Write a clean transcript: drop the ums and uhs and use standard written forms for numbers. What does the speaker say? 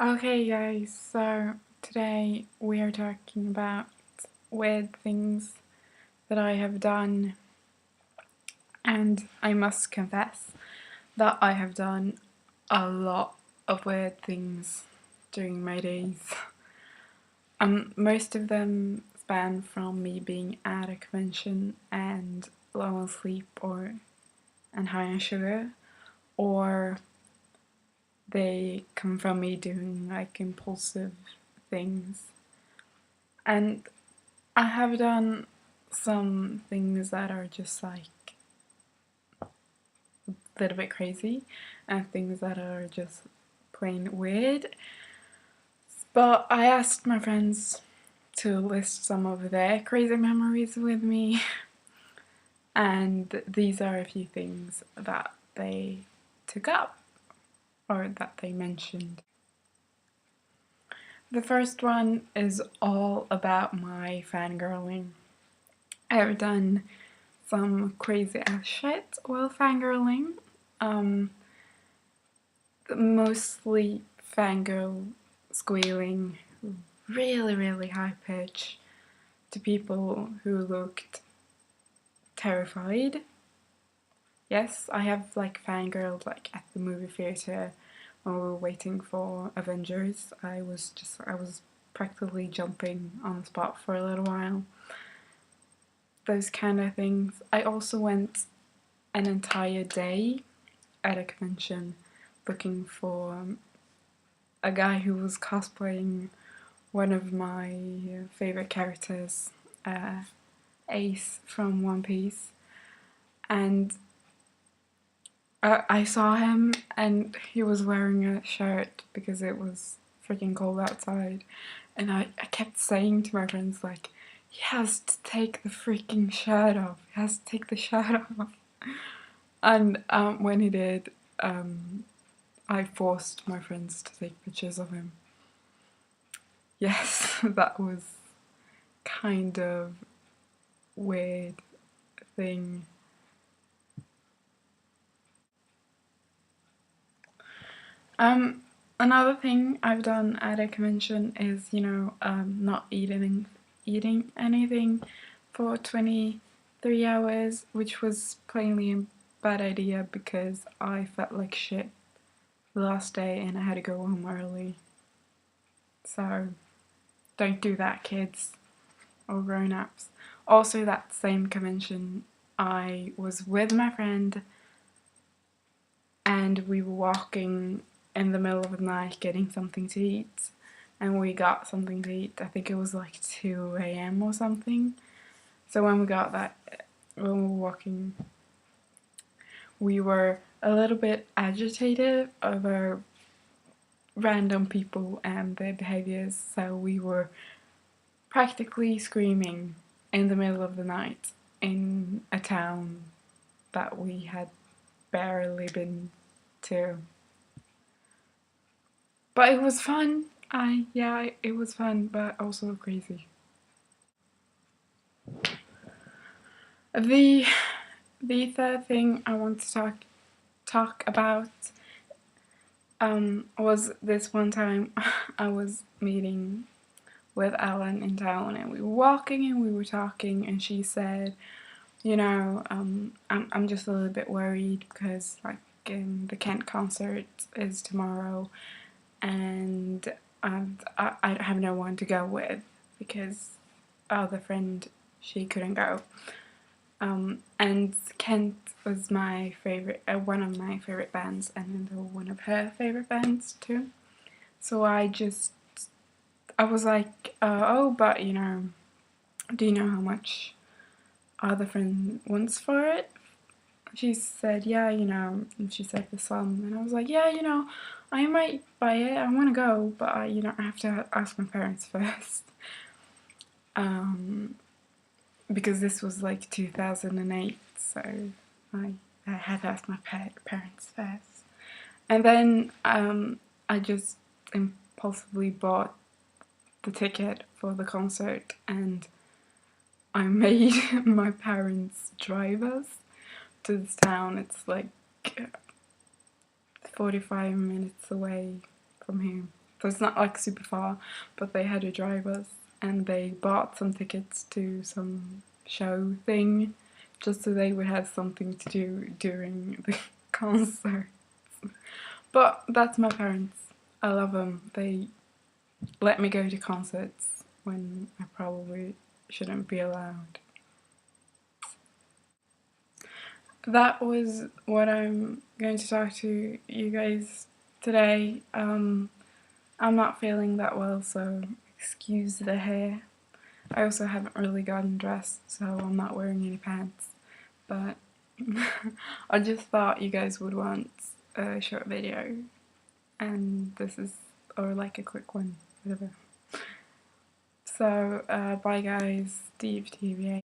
Okay guys, so today we are talking about weird things that I have done, and I must confess that I have done a lot of weird things during my days. Most of them span from me being at a convention and low on sleep and high on sugar, or they come from me doing like impulsive things. And I have done some things that are just like a little bit crazy and things that are just plain weird. But I asked my friends to list some of their crazy memories with me, and these are a few things that they took up or that they mentioned. The first one is all about my fangirling. I've done some crazy ass shit while fangirling. Um, Mostly fangirl squealing really high pitch to people who looked terrified. Yes, I have like fangirled like at the movie theater when we were waiting for Avengers. I was practically jumping on the spot for a little while. Those kind of things. I also went an entire day at a convention looking for a guy who was cosplaying one of my favorite characters, Ace from One Piece, and I saw him and he was wearing a shirt because it was freaking cold outside, and I kept saying to my friends like, he has to take the freaking shirt off, he has to take the shirt off. And when he did, I forced my friends to take pictures of him. Yes, that was kind of weird thing. Another thing I've done at a convention is, not eating anything for 23 hours, which was plainly a bad idea because I felt like shit the last day and I had to go home early. So don't do that, kids or grown-ups. Also, that same convention, I was with my friend and we were walking in the middle of the night getting something to eat, and we got something to eat. I think it was like 2 a.m. or something. So when we got that, when we were walking, we were a little bit agitated over random people and their behaviors, so we were practically screaming in the middle of the night in a town that we had barely been to. But it was fun. Yeah, it was fun, but also crazy. The the third thing I want to talk about was this one time I was meeting with Ellen in town, and we were walking and we were talking, and she said, I'm just a little bit worried because like the Kent concert is tomorrow, and I have no one to go with because our other friend, she couldn't go. And Kent was my favorite, one of my favorite bands, and one of her favorite bands too. So I was like, oh, but do you know how much our other friend wants for it? She said, yeah, and she said the sum, and I was like, yeah, I might buy it. I want to go, but I have to ask my parents first. Because this was like 2008, so I had to ask my parents first. And then I just impulsively bought the ticket for the concert, and I made my parents drive us to this town. It's like 45 minutes away from here. so it's not like super far, but they had to drive us, and they bought some tickets to some show thing just so they would have something to do during the concert. But that's my parents. I love them. They let me go to concerts when I probably shouldn't be allowed. That was what I'm going to talk to you guys today. I'm not feeling that well, so excuse the hair. I also haven't really gotten dressed, so I'm not wearing any pants. But I just thought you guys would want a short video, and this is, or like a quick one, whatever. So, bye guys, Steve TVA.